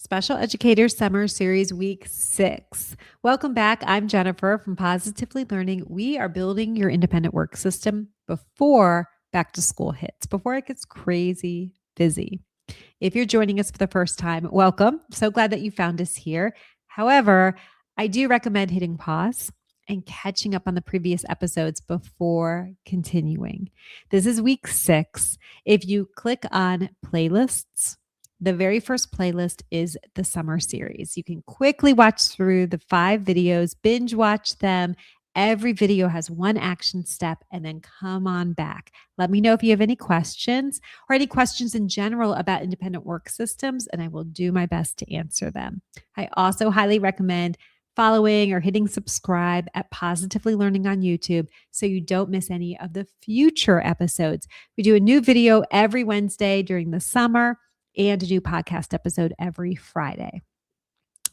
Special Educator Summer Series Week 6. Welcome back. I'm Jennifer from Positively Learning. We are building your independent work system before back to school hits, before it gets crazy busy. If you're joining us for the first time, welcome. So glad that you found us here. However, I do recommend hitting pause and catching up on the previous episodes before continuing. This is week 6. If you click on playlists, the very first playlist is the summer series. You can quickly watch through the 5 videos, binge watch them. Every video has one action step, and then come on back. Let me know if you have any questions or any questions in general about independent work systems, and I will do my best to answer them. I also highly recommend following or hitting subscribe at Positively Learning on YouTube so you don't miss any of the future episodes. We do a new video every Wednesday during the summer and a new podcast episode every Friday.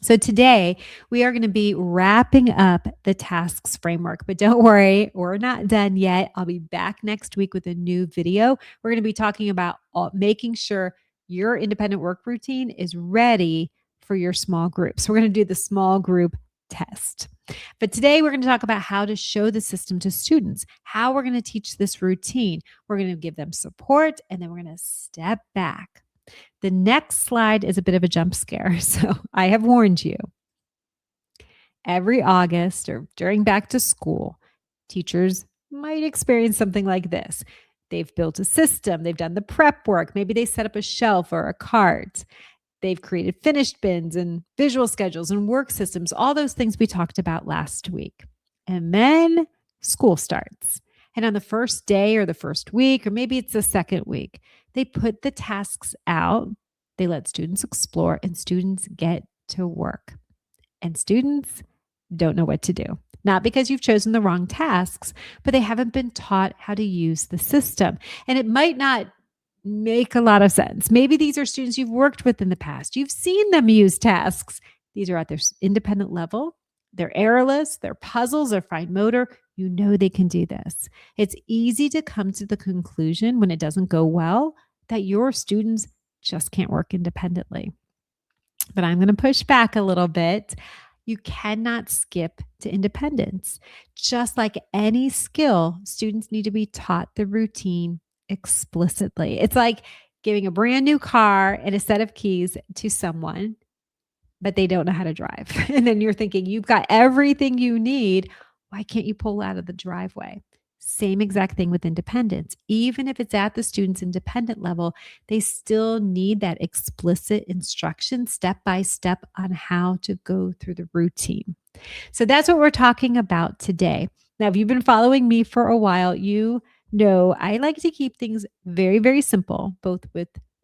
So today we are going to be wrapping up the tasks framework, but don't worry, we're not done yet. I'll be back next week with a new video. We're going to be talking about making sure your independent work routine is ready for your small group. So we're going to do the small group test. But today we're going to talk about how to show the system to students, how we're going to teach this routine. We're going to give them support, and then we're going to step back. The next slide is a bit of a jump scare, so I have warned you. Every August or during back to school, teachers might experience something like this. They've built a system, they've done the prep work, maybe they set up a shelf or a cart. They've created finished bins and visual schedules and work systems, all those things we talked about last week. And then school starts. And on the first day or the first week, or maybe it's the second week, they put the tasks out, they let students explore, and students get to work. And students don't know what to do. Not because you've chosen the wrong tasks, but they haven't been taught how to use the system. And it might not make a lot of sense. Maybe these are students you've worked with in the past. You've seen them use tasks. These are at their independent level. They're errorless, they're puzzles, they're fine motor. You know they can do this. It's easy to come to the conclusion when it doesn't go well that your students just can't work independently. But I'm going to push back a little bit. You cannot skip to independence. Just like any skill, students need to be taught the routine explicitly. It's like giving a brand new car and a set of keys to someone, but they don't know how to drive. And then you're thinking, you've got everything you need. Why can't you pull out of the driveway? Same exact thing with independence. Even if it's at the student's independent level, they still need that explicit instruction step by step on how to go through the routine. So that's what we're talking about today. Now, if you've been following me for a while, you know I like to keep things very, very simple, both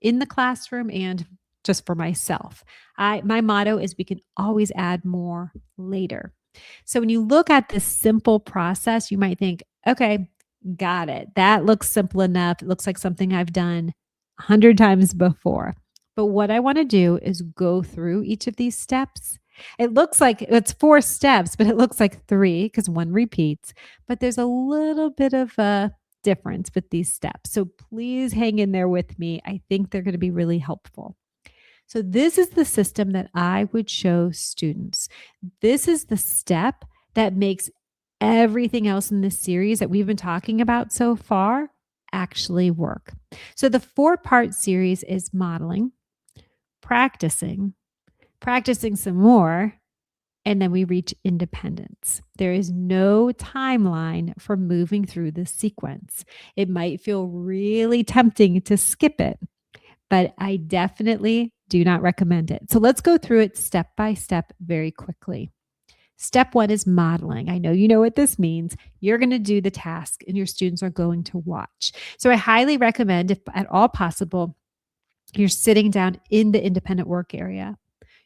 in the classroom and just for myself. My motto is we can always add more later. So when you look at this simple process, you might think, okay, got it. That looks simple enough. It looks like something I've done 100 times before. But what I want to do is go through each of these steps. It looks like it's 4 steps, but it looks like 3 because 1 repeats. But there's a little bit of a difference with these steps. So please hang in there with me. I think they're going to be really helpful. So this is the system that I would show students. This is the step that makes everything else in this series that we've been talking about so far actually work. So the 4-part series is modeling, practicing some more, and then we reach independence. There is no timeline for moving through this sequence. It might feel really tempting to skip it, but I definitely do not recommend it. So let's go through it step by step very quickly. Step 1 is modeling. I know you know what this means. You're going to do the task and your students are going to watch. So I highly recommend, if at all possible, you're sitting down in the independent work area.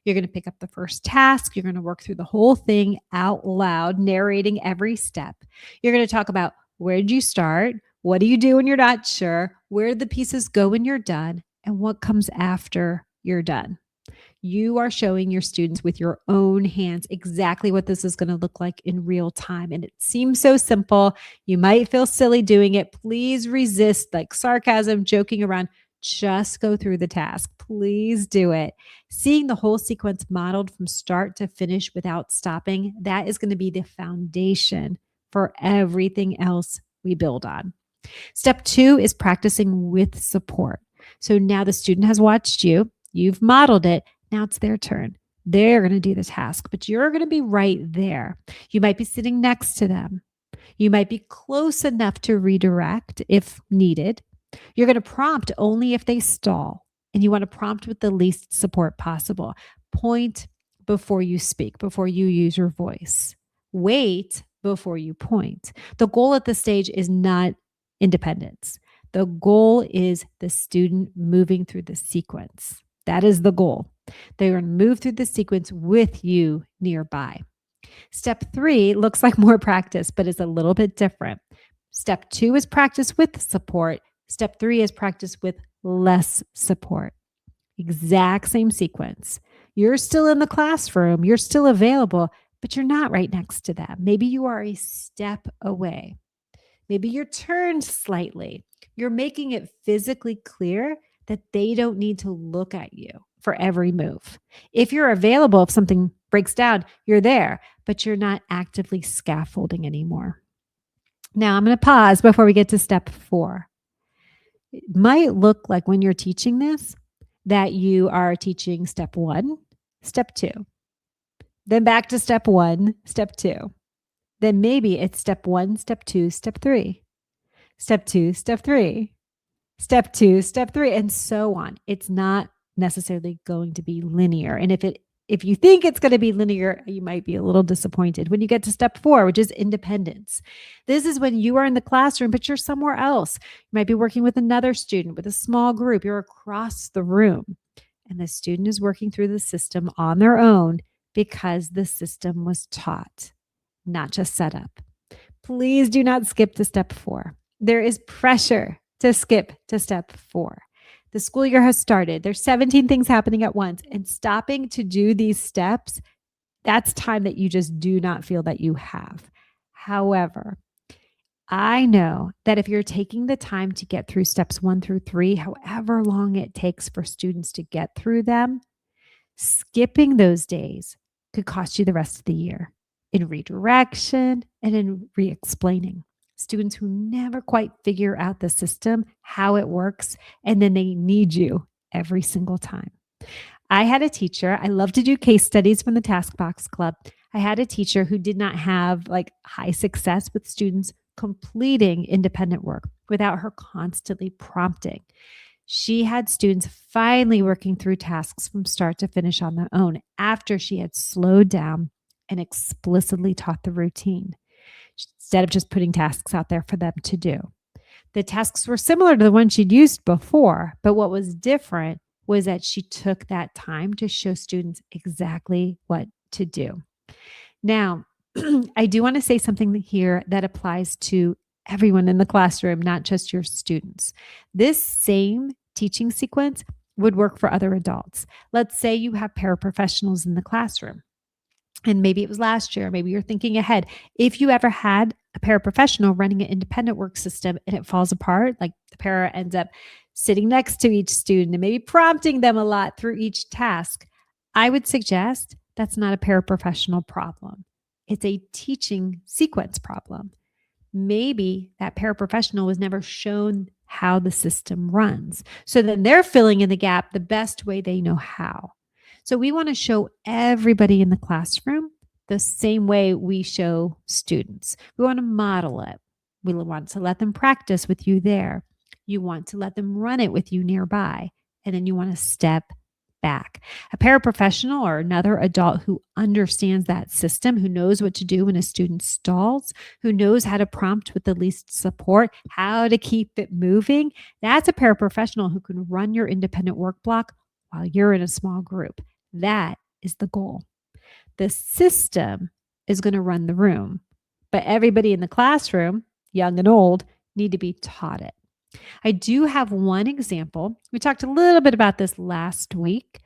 You're going to pick up the first task. You're going to work through the whole thing out loud, narrating every step. You're going to talk about where did you start? What do you do when you're not sure? Where do the pieces go when you're done? And what comes after you're done? You are showing your students with your own hands exactly what this is going to look like in real time. And it seems so simple. You might feel silly doing it. Please resist like sarcasm, joking around. Just go through the task. Please do it. Seeing the whole sequence modeled from start to finish without stopping, that is going to be the foundation for everything else we build on. Step 2 is practicing with support. So now the student has watched you, you've modeled it. Now it's their turn. They're going to do the task, but you're going to be right there. You might be sitting next to them. You might be close enough to redirect if needed. You're going to prompt only if they stall, and you want to prompt with the least support possible. Point before you speak, before you use your voice. Wait before you point. The goal at this stage is not independence. The goal is the student moving through the sequence. That is the goal. They're going to move through the sequence with you nearby. Step 3 looks like more practice, but is a little bit different. Step 2 is practice with support. Step 3 is practice with less support. Exact same sequence. You're still in the classroom, you're still available, but you're not right next to them. Maybe you are a step away. Maybe you're turned slightly. You're making it physically clear that they don't need to look at you for every move. If you're available, if something breaks down, you're there, but you're not actively scaffolding anymore. Now, I'm going to pause before we get to step 4. It might look like when you're teaching this that you are teaching step 1, step 2, then back to step 1, step 2. Then maybe it's step 1, step 2, step 3, step 2, step 3, step 2, step 3, and so on. It's not necessarily going to be linear. And if you think it's going to be linear, you might be a little disappointed when you get to step 4, which is independence. This is when you are in the classroom, but you're somewhere else. You might be working with another student, with a small group. You're across the room, and the student is working through the system on their own because the system was taught, not just set up. Please do not skip to step 4. There is pressure to skip to step 4. The school year has started. There's 17 things happening at once, and stopping to do these steps, that's time that you just do not feel that you have. However, I know that if you're taking the time to get through steps 1 through 3, however long it takes for students to get through them, skipping those days could cost you the rest of the year in redirection and in re-explaining. Students who never quite figure out the system, how it works, and then they need you every single time. I had a teacher, I love to do case studies from the Task Box Club. I had a teacher who did not have high success with students completing independent work without her constantly prompting. She had students finally working through tasks from start to finish on their own after she had slowed down and explicitly taught the routine, instead of just putting tasks out there for them to do. The tasks were similar to the ones she'd used before, but what was different was that she took that time to show students exactly what to do. Now, I do want to say something here that applies to everyone in the classroom, not just your students. This same teaching sequence would work for other adults. Let's say you have paraprofessionals in the classroom. And maybe it was last year, maybe you're thinking ahead. If you ever had a paraprofessional running an independent work system and it falls apart, like the para ends up sitting next to each student and maybe prompting them a lot through each task, I would suggest that's not a paraprofessional problem. It's a teaching sequence problem. Maybe that paraprofessional was never shown how the system runs. So then they're filling in the gap the best way they know how. So we want to show everybody in the classroom the same way we show students. We want to model it. We want to let them practice with you there. You want to let them run it with you nearby. And then you want to step back. A paraprofessional or another adult who understands that system, who knows what to do when a student stalls, who knows how to prompt with the least support, how to keep it moving, that's a paraprofessional who can run your independent work block while you're in a small group. That is the goal. The system is going to run the room, but everybody in the classroom, young and old, need to be taught it. I do have one example. We talked a little bit about this last week.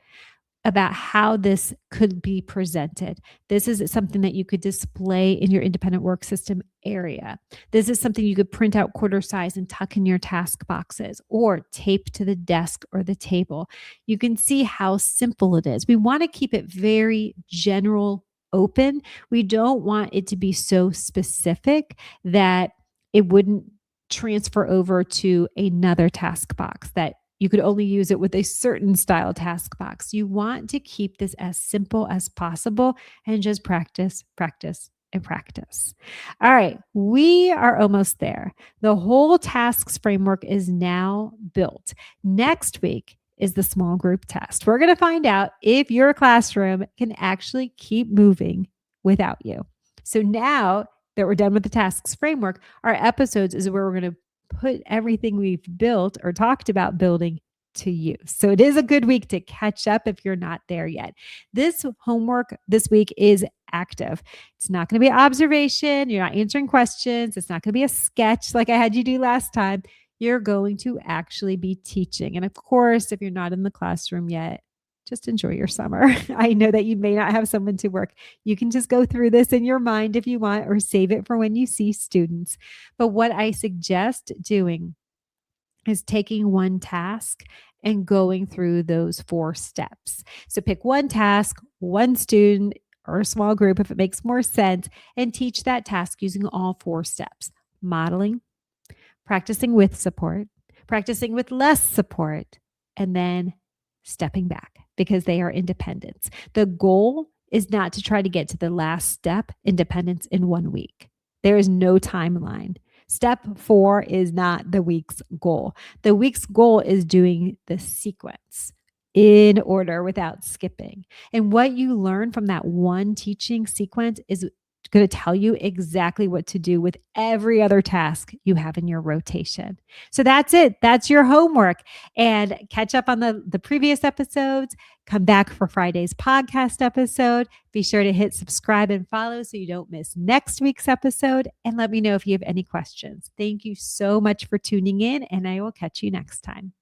about how this could be presented. This is something that you could display in your independent work system area. This is something you could print out quarter size and tuck in your task boxes or tape to the desk or the table. You can see how simple it is. We want to keep it very general, open. We don't want it to be so specific that it wouldn't transfer over to another task box, that you could only use it with a certain style task box. You want to keep this as simple as possible and just practice, practice, and practice. All right, we are almost there. The whole tasks framework is now built. Next week is the small group test. We're going to find out if your classroom can actually keep moving without you. So now that we're done with the tasks framework, our episodes is where we're going to put everything we've built or talked about building to use. So it is a good week to catch up if you're not there yet. This homework this week is active. It's not going to be observation. You're not answering questions. It's not going to be a sketch like I had you do last time. You're going to actually be teaching. And of course, if you're not in the classroom yet, just enjoy your summer. I know that you may not have someone to work. You can just go through this in your mind if you want, or save it for when you see students. But what I suggest doing is taking one task and going through those 4 steps. So pick one task, one student, or a small group if it makes more sense, and teach that task using all 4 steps: modeling, practicing with support, practicing with less support, and then stepping back, because they are independents. The goal is not to try to get to the last step, independence, in 1 week. There is no timeline. Step 4 is not the week's goal. The week's goal is doing the sequence in order without skipping. And what you learn from that one teaching sequence is going to tell you exactly what to do with every other task you have in your rotation. So that's it. That's your homework. And catch up on the previous episodes. Come back for Friday's podcast episode. Be sure to hit subscribe and follow so you don't miss next week's episode. And let me know if you have any questions. Thank you so much for tuning in, and I will catch you next time.